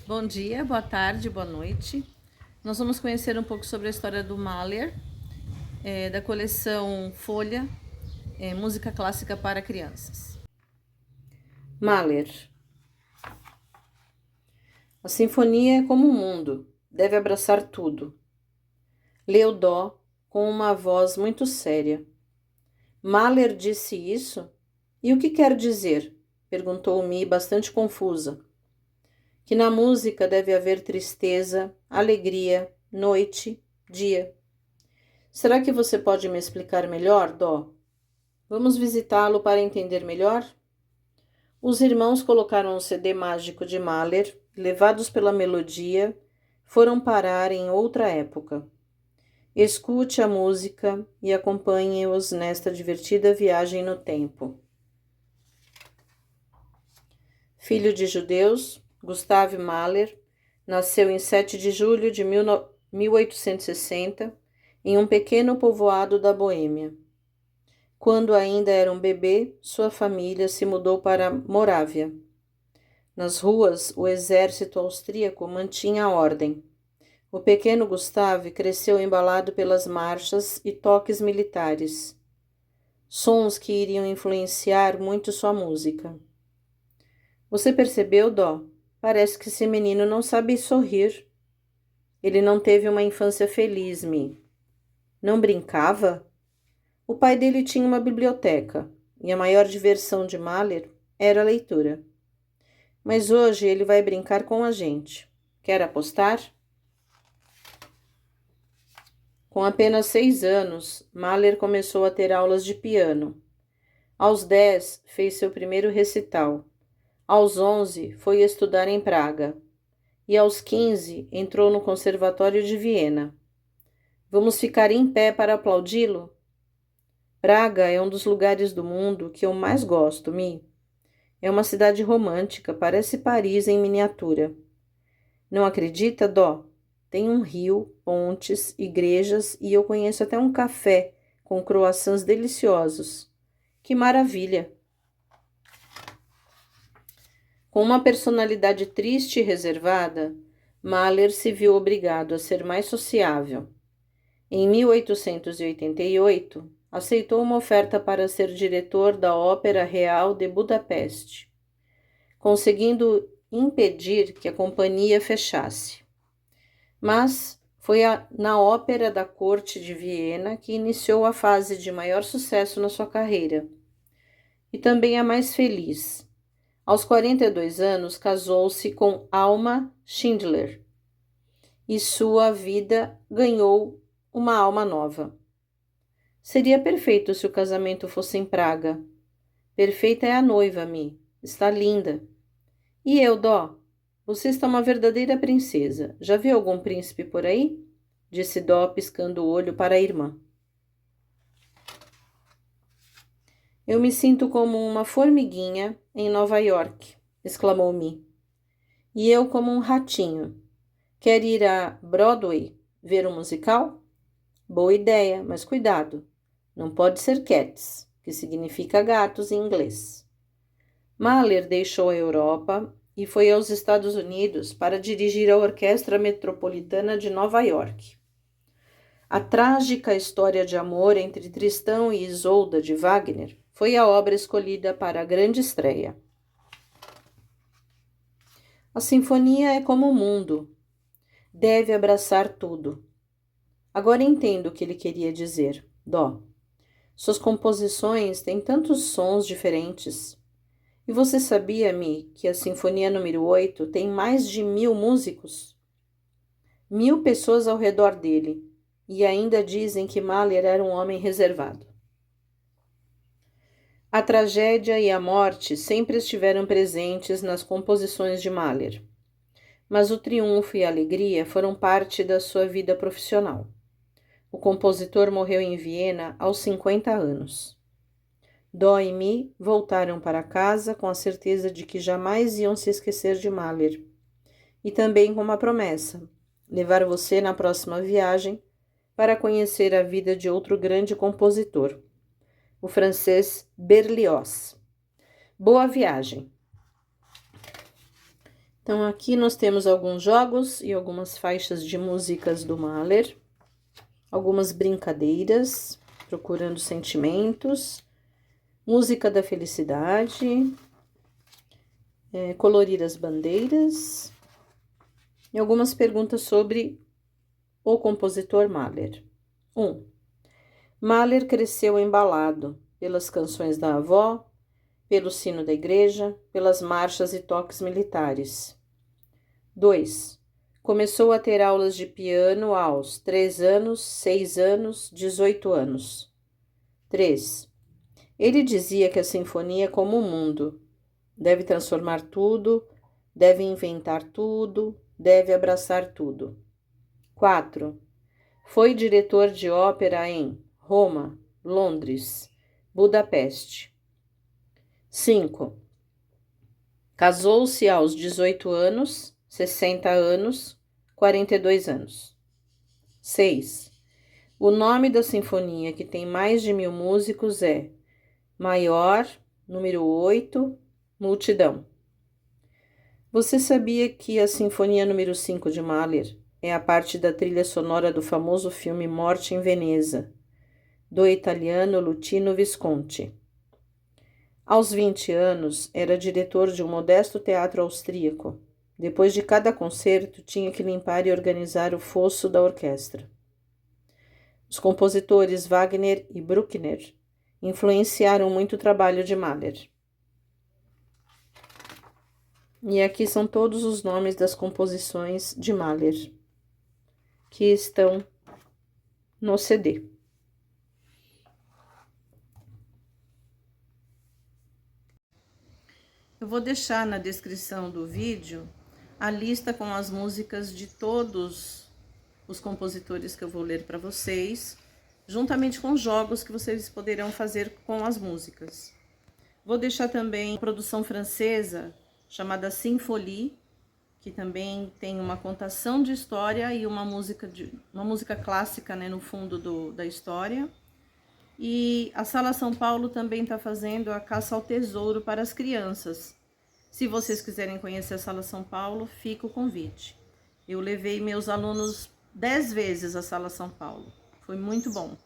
Bom dia, boa tarde, boa noite. Nós vamos conhecer um pouco sobre a história do Mahler, da coleção Folha, Música Clássica para Crianças. Mahler. A sinfonia é como um mundo, deve abraçar tudo. Leu Dó com uma voz muito séria. Mahler disse isso? E o que quer dizer? Perguntou Mi, bastante confusa. Que na música deve haver tristeza, alegria, noite, dia. Será que você pode me explicar melhor, Dó? Vamos visitá-lo para entender melhor? Os irmãos colocaram o CD mágico de Mahler, levados pela melodia, foram parar em outra época. Escute a música e acompanhe-os nesta divertida viagem no tempo. Filho de judeus, Gustav Mahler nasceu em 7 de julho de 1860 em um pequeno povoado da Boêmia. Quando ainda era um bebê, sua família se mudou para Morávia. Nas ruas, o exército austríaco mantinha a ordem. O pequeno Gustav cresceu embalado pelas marchas e toques militares, sons que iriam influenciar muito sua música. Você percebeu, Dó? Parece que esse menino não sabe sorrir. Ele não teve uma infância feliz, Mi. Não brincava? O pai dele tinha uma biblioteca, e a maior diversão de Mahler era a leitura. Mas hoje ele vai brincar com a gente. Quer apostar? Com apenas 6 anos, Mahler começou a ter aulas de piano. Aos 10, fez seu primeiro recital. Aos 11, foi estudar em Praga. E aos 15, entrou no Conservatório de Viena. Vamos ficar em pé para aplaudi-lo? Praga é um dos lugares do mundo que eu mais gosto, Mi. É uma cidade romântica, parece Paris em miniatura. Não acredita, Dó? Tem um rio, pontes, igrejas e eu conheço até um café com croissants deliciosos. Que maravilha! Com uma personalidade triste e reservada, Mahler se viu obrigado a ser mais sociável. Em 1888, aceitou uma oferta para ser diretor da Ópera Real de Budapeste, conseguindo impedir que a companhia fechasse. Mas foi na Ópera da Corte de Viena que iniciou a fase de maior sucesso na sua carreira, e também a mais feliz. Aos 42 anos, casou-se com Alma Schindler, e sua vida ganhou uma alma nova. Seria perfeito se o casamento fosse em Praga. Perfeita é a noiva, Mi. Está linda. E eu, Dó? Você está uma verdadeira princesa. Já viu algum príncipe por aí? Disse Dó, piscando o olho para a irmã. Eu me sinto como uma formiguinha em Nova York, exclamou Mi. E eu como um ratinho. Quer ir a Broadway ver um musical? Boa ideia, mas cuidado. Não pode ser cats, que significa gatos em inglês. Mahler deixou a Europa e foi aos Estados Unidos para dirigir a Orquestra Metropolitana de Nova York. A trágica história de amor entre Tristão e Isolda de Wagner foi a obra escolhida para a grande estreia. A sinfonia é como o mundo, deve abraçar tudo. Agora entendo o que ele queria dizer, Dó. Suas composições têm tantos sons diferentes. E você sabia, Mi, que a Sinfonia número 8 tem mais de 1000 músicos? 1000 pessoas ao redor dele. E ainda dizem que Mahler era um homem reservado. A tragédia e a morte sempre estiveram presentes nas composições de Mahler. Mas o triunfo e a alegria foram parte da sua vida profissional. O compositor morreu em Viena aos 50 anos. Dó e Mi voltaram para casa com a certeza de que jamais iam se esquecer de Mahler. E também com uma promessa: levar você na próxima viagem para conhecer a vida de outro grande compositor, o francês Berlioz. Boa viagem! Então, aqui nós temos alguns jogos e algumas faixas de músicas do Mahler, algumas brincadeiras, procurando sentimentos, música da felicidade, colorir as bandeiras e algumas perguntas sobre o compositor Mahler. 1. Mahler cresceu embalado pelas canções da avó, pelo sino da igreja, pelas marchas e toques militares. 2. Começou a ter aulas de piano aos 3 anos, 6 anos, 18 anos. 3. Ele dizia que a sinfonia é como o mundo. Deve transformar tudo, deve inventar tudo, deve abraçar tudo. 4. Foi diretor de ópera em Roma, Londres, Budapeste. 5. Casou-se aos 18 anos, 60 anos, 42 anos. 6. O nome da sinfonia, que tem mais de 1000 músicos, é Maior, número 8, Multidão. Você sabia que a Sinfonia número 5 de Mahler é a parte da trilha sonora do famoso filme Morte em Veneza, do italiano Luchino Visconti? Aos 20 anos, era diretor de um modesto teatro austríaco. Depois de cada concerto, tinha que limpar e organizar o fosso da orquestra. Os compositores Wagner e Bruckner influenciaram muito o trabalho de Mahler. E aqui são todos os nomes das composições de Mahler que estão no CD. Eu vou deixar na descrição do vídeo a lista com as músicas de todos os compositores que eu vou ler para vocês, juntamente com jogos que vocês poderão fazer com as músicas. Vou deixar também a produção francesa chamada Symphonie, que também tem uma contação de história e uma música clássica, né, no fundo da história. E a Sala São Paulo também está fazendo a Caça ao Tesouro para as crianças. Se vocês quiserem conhecer a Sala São Paulo, fica o convite. Eu levei meus alunos 10 vezes à Sala São Paulo. Foi muito bom.